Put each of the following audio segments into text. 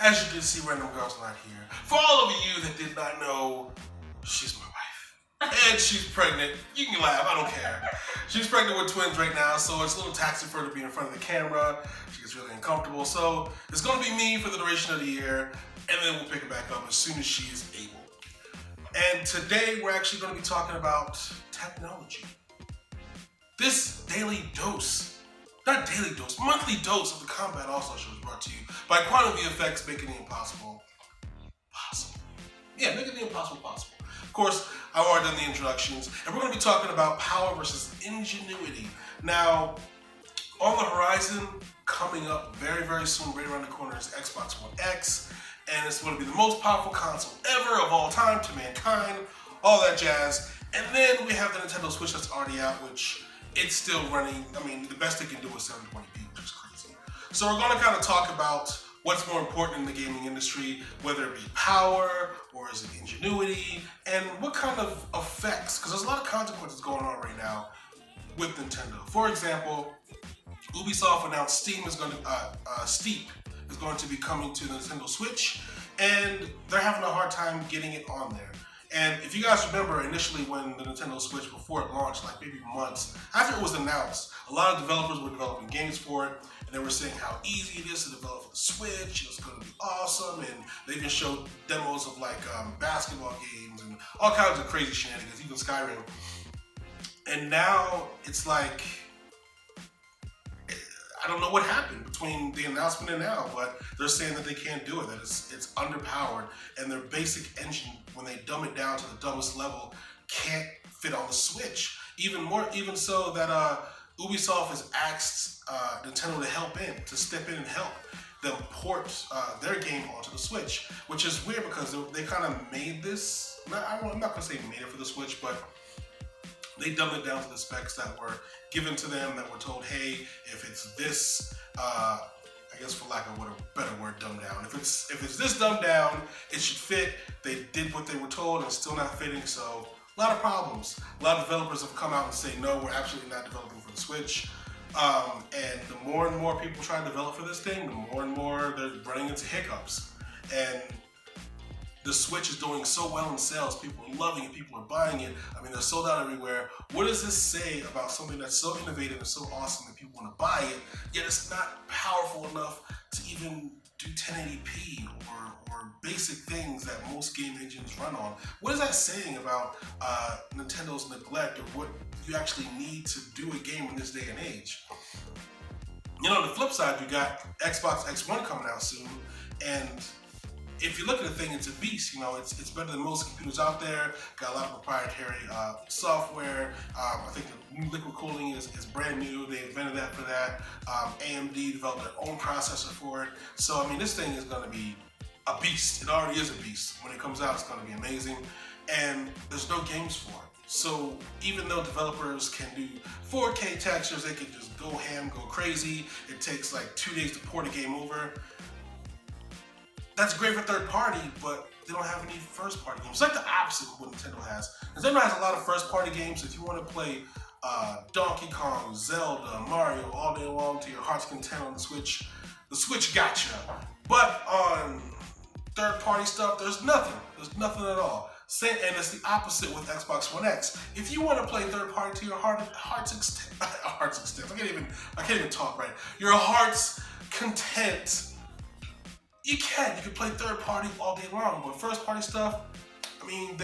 As you can see, Random Girl's not here. For all of you that did not know, she's my wife. And she's pregnant. You can laugh, I don't care. She's pregnant with twins right now, so it's a little taxing for her to be in front of the camera. She gets really uncomfortable. So it's going to be me for the duration of the year, and then we'll pick it back up as soon as she is able. And today we're actually going to be talking about technology. This monthly dose of the Kombat AllStar Show is brought to you by Quantum VFX, making the impossible possible. Yeah, making the impossible possible. Of course, I've already done the introductions, and we're going to be talking about power versus ingenuity. Now, on the horizon, coming up very, very soon, right around the corner, is Xbox One X, and it's going to be the most powerful console ever of all time to mankind, all that jazz. And then we have the Nintendo Switch that's already out, which it's still running. I mean, the best it can do is 720p, which is crazy. So we're going to kind of talk about what's more important in the gaming industry, whether it be power or is it ingenuity, and what kind of effects, because there's a lot of consequences going on right now with Nintendo. For example, Ubisoft announced Steep is going to be coming to the Nintendo Switch, and they're having a hard time getting it on there. And if you guys remember, initially when the Nintendo Switch, before it launched, like maybe months after it was announced, a lot of developers were developing games for it, and they were saying how easy it is to develop for the Switch. It was going to be awesome, and they even showed demos of like basketball games and all kinds of crazy shenanigans, even Skyrim. And now it's like, I don't know what happened between the announcement and now, but they're saying that they can't do it, that it's underpowered, and their basic engine, when they dumb it down to the dumbest level, can't fit on the Switch. Even so that Ubisoft has asked Nintendo to step in and help them port their game onto the Switch, which is weird because they kind of made this, I'm not going to say made it for the Switch, but they dumbed it down to the specs that were given to them, that were told, hey, if it's this, I guess for lack of a better word, dumbed down. If it's this dumbed down, it should fit. They did what they were told and it's still not fitting, so a lot of problems. A lot of developers have come out and say, no, we're absolutely not developing for the Switch. And the more and more people try to develop for this thing, the more and more they're running into hiccups. And the Switch is doing so well in sales. People are loving it. People are buying it. I mean, they're sold out everywhere. What does this say about something that's so innovative and so awesome that people want to buy it, yet it's not powerful enough to even do 1080p or basic things that most game engines run on? What is that saying about Nintendo's neglect of what you actually need to do a game in this day and age? You know, on the flip side, you got Xbox X1 coming out soon, and if you look at the thing, it's a beast. You know, it's better than most computers out there. Got a lot of proprietary software. I think the new liquid cooling is brand new. They invented that for that. AMD developed their own processor for it. So, I mean, this thing is going to be a beast. It already is a beast. When it comes out, it's going to be amazing. And there's no games for it. So even though developers can do 4K textures, they can just go ham, go crazy. It takes like 2 days to port a game over. That's great for third party, but they don't have any first party games. It's like the opposite of what Nintendo has. Nintendo has a lot of first party games. If you want to play Donkey Kong, Zelda, Mario all day long to your heart's content on the Switch gotcha. But on third party stuff, there's nothing. There's nothing at all. And it's the opposite with Xbox One X. If you want to play third party to your heart's extent, I can't even talk right. Your heart's content. You can play third party all day long, but first party stuff, I mean,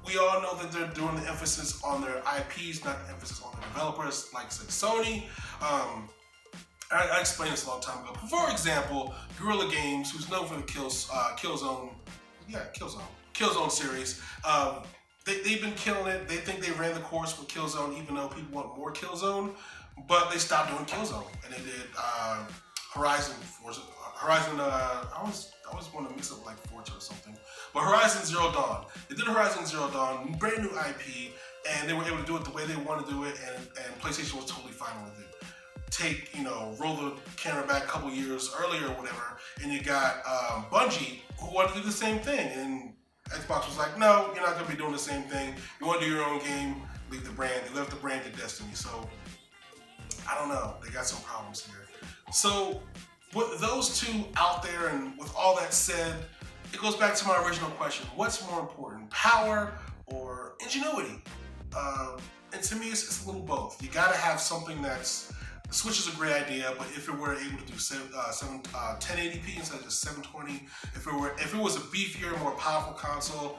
we all know that they're doing the emphasis on their IPs, not the emphasis on the developers, like Sony. I explained this a long time ago. For example, Guerrilla Games, who's known for the Killzone series, they've been killing it. They think they ran the course with Killzone, even though people want more Killzone, but they stopped doing Killzone, and they did Horizon, I always want to mix up like Forza or something. But Horizon Zero Dawn. They did Horizon Zero Dawn, brand new IP, and they were able to do it the way they want to do it, and PlayStation was totally fine with it. Roll the camera back a couple years earlier or whatever, and you got Bungie, who wanted to do the same thing, and Xbox was like, no, you're not going to be doing the same thing. You want to do your own game, leave the brand. They left the brand to Destiny, so I don't know. They got some problems here. So with those two out there, and with all that said, it goes back to my original question: what's more important, power or ingenuity? And to me, it's a little both. You got to have something that's. The Switch is a great idea, but if it were able to do 1080p instead of just 720, if it was a beefier, more powerful console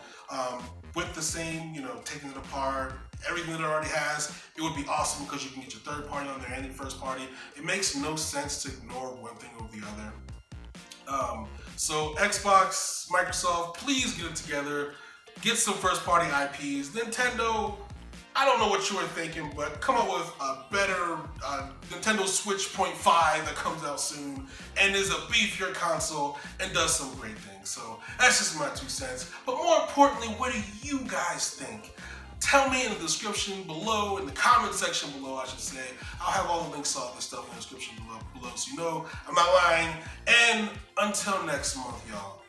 with the same, taking it apart, everything that it already has, it would be awesome because you can get your third party on there and your first party. It makes no sense to ignore one thing over the other. So Xbox, Microsoft, please get it together. Get some first party IPs. Nintendo, I don't know what you were thinking, but come up with a better Nintendo Switch 0.5 that comes out soon and is a beefier console and does some great things. So that's just my 2 cents. But more importantly, what do you guys think? Tell me in the description below, in the comment section below, I should say. I'll have all the links to all this stuff in the description below so you know I'm not lying. And until next month, y'all.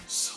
So